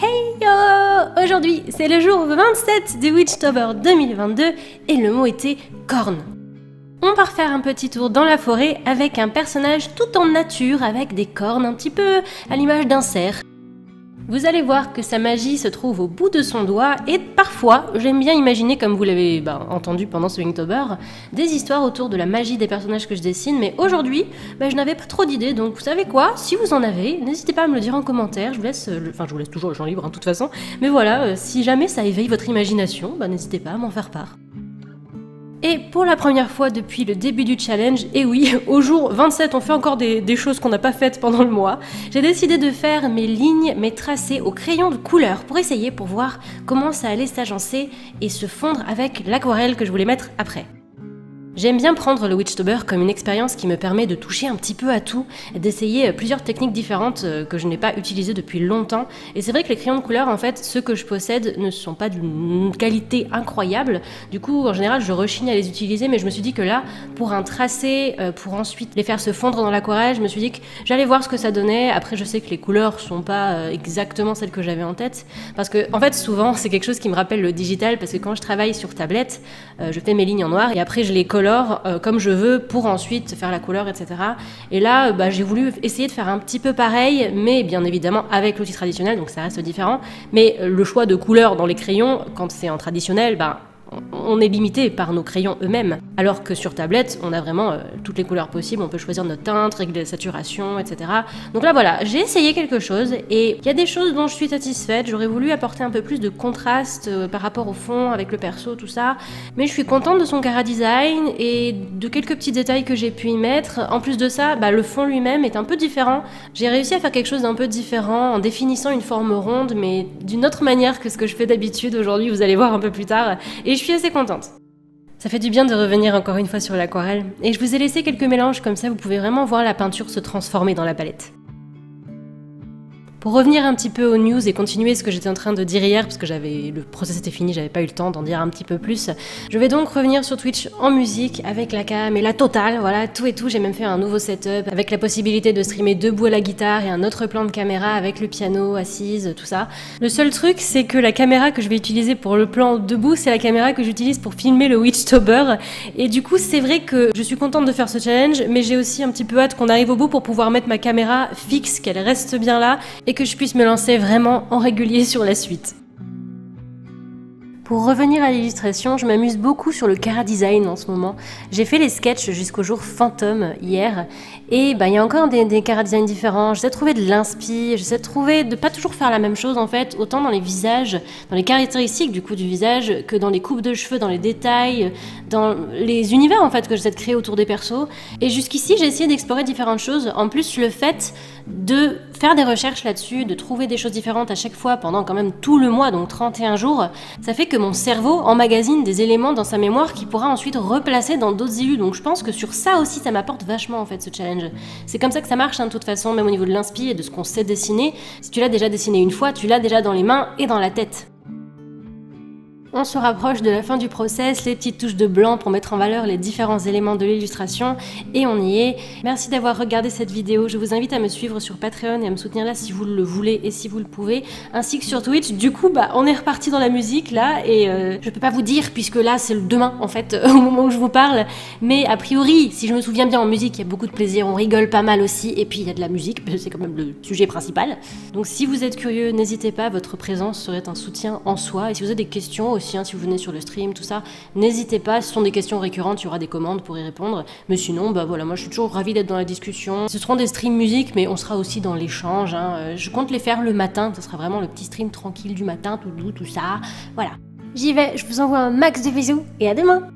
Hey yo! Aujourd'hui, c'est le jour 27 du Witchtober 2022 et le mot était corne. On part faire un petit tour dans la forêt avec un personnage tout en nature avec des cornes un petit peu à l'image d'un cerf. Vous allez voir que sa magie se trouve au bout de son doigt et parfois, j'aime bien imaginer, comme vous l'avez entendu pendant ce Witchtober, des histoires autour de la magie des personnages que je dessine, mais aujourd'hui, je n'avais pas trop d'idées, donc vous savez quoi, si vous en avez, n'hésitez pas à me le dire en commentaire, je vous laisse toujours le champ libre de toute façon, mais voilà, si jamais ça éveille votre imagination, n'hésitez pas à m'en faire part. Et pour la première fois depuis le début du challenge, et oui, au jour 27 on fait encore des choses qu'on n'a pas faites pendant le mois, j'ai décidé de faire mes lignes, mes tracés au crayon de couleur pour voir comment ça allait s'agencer et se fondre avec l'aquarelle que je voulais mettre après. J'aime bien prendre le Witchtober comme une expérience qui me permet de toucher un petit peu à tout, d'essayer plusieurs techniques différentes que je n'ai pas utilisées depuis longtemps. Et c'est vrai que les crayons de couleur, en fait, ceux que je possède ne sont pas d'une qualité incroyable. Du coup, en général, je rechigne à les utiliser, mais je me suis dit que là, pour un tracé, pour ensuite les faire se fondre dans l'aquarelle, je me suis dit que j'allais voir ce que ça donnait. Après, je sais que les couleurs sont pas exactement celles que j'avais en tête, parce que, en fait, souvent, c'est quelque chose qui me rappelle le digital, parce que quand je travaille sur tablette, je fais mes lignes en noir et après je les colore comme je veux pour ensuite faire la couleur, etc. Et là, j'ai voulu essayer de faire un petit peu pareil, mais bien évidemment avec l'outil traditionnel, donc ça reste différent. Mais le choix de couleur dans les crayons, quand c'est en traditionnel, on est limité par nos crayons eux-mêmes, alors que sur tablette, on a vraiment toutes les couleurs possibles, on peut choisir notre teinte, régler la saturation, etc. Donc là voilà, j'ai essayé quelque chose, et il y a des choses dont je suis satisfaite, j'aurais voulu apporter un peu plus de contraste par rapport au fond, avec le perso, tout ça, mais je suis contente de son chara-design, et de quelques petits détails que j'ai pu y mettre. En plus de ça, le fond lui-même est un peu différent, j'ai réussi à faire quelque chose d'un peu différent, en définissant une forme ronde, mais d'une autre manière que ce que je fais d'habitude aujourd'hui, vous allez voir un peu plus tard, et je suis assez contente. Ça fait du bien de revenir encore une fois sur l'aquarelle, et je vous ai laissé quelques mélanges, comme ça vous pouvez vraiment voir la peinture se transformer dans la palette. Pour revenir un petit peu aux news et continuer ce que j'étais en train de dire hier, parce que le process était fini, j'avais pas eu le temps d'en dire un petit peu plus, je vais donc revenir sur Twitch en musique, avec la cam et la totale, voilà, tout et tout. J'ai même fait un nouveau setup, avec la possibilité de streamer debout à la guitare et un autre plan de caméra avec le piano, assise, tout ça. Le seul truc, c'est que la caméra que je vais utiliser pour le plan debout, c'est la caméra que j'utilise pour filmer le Witchtober, et du coup, c'est vrai que je suis contente de faire ce challenge, mais j'ai aussi un petit peu hâte qu'on arrive au bout pour pouvoir mettre ma caméra fixe, qu'elle reste bien là, et que je puisse me lancer vraiment en régulier sur la suite. Pour revenir à l'illustration, je m'amuse beaucoup sur le chara-design en ce moment. J'ai fait les sketchs jusqu'au jour fantôme hier, et il y a encore des chara-design différents. J'essaie de trouver de l'inspi, j'essaie de pas toujours faire la même chose en fait, autant dans les visages, dans les caractéristiques du coup du visage, que dans les coupes de cheveux, dans les détails, dans les univers en fait que j'essaie de créer autour des persos. Et jusqu'ici, j'ai essayé d'explorer différentes choses. En plus, le fait de faire des recherches là-dessus, de trouver des choses différentes à chaque fois pendant quand même tout le mois, donc 31 jours, ça fait que mon cerveau emmagasine des éléments dans sa mémoire qui pourra ensuite replacer dans d'autres illus. Donc je pense que sur ça aussi, ça m'apporte vachement en fait ce challenge. C'est comme ça que ça marche de toute façon, même au niveau de l'inspi et de ce qu'on sait dessiner. Si tu l'as déjà dessiné une fois, tu l'as déjà dans les mains et dans la tête. On se rapproche de la fin du process, les petites touches de blanc pour mettre en valeur les différents éléments de l'illustration, et on y est. Merci d'avoir regardé cette vidéo, je vous invite à me suivre sur Patreon et à me soutenir là si vous le voulez et si vous le pouvez, ainsi que sur Twitch. Du coup, on est reparti dans la musique là, et je peux pas vous dire puisque là c'est le demain en fait, au moment où je vous parle, mais a priori, si je me souviens bien en musique, il y a beaucoup de plaisir, on rigole pas mal aussi, et puis il y a de la musique, c'est quand même le sujet principal. Donc si vous êtes curieux, n'hésitez pas, votre présence serait un soutien en soi, et si vous avez des questions aussi, si vous venez sur le stream, tout ça, n'hésitez pas, ce sont des questions récurrentes, il y aura des commandes pour y répondre, mais sinon, voilà, moi je suis toujours ravie d'être dans la discussion. Ce seront des streams musique, mais on sera aussi dans l'échange, je compte les faire le matin, ce sera vraiment le petit stream tranquille du matin, tout doux, tout ça, voilà. J'y vais, je vous envoie un max de bisous, et à demain!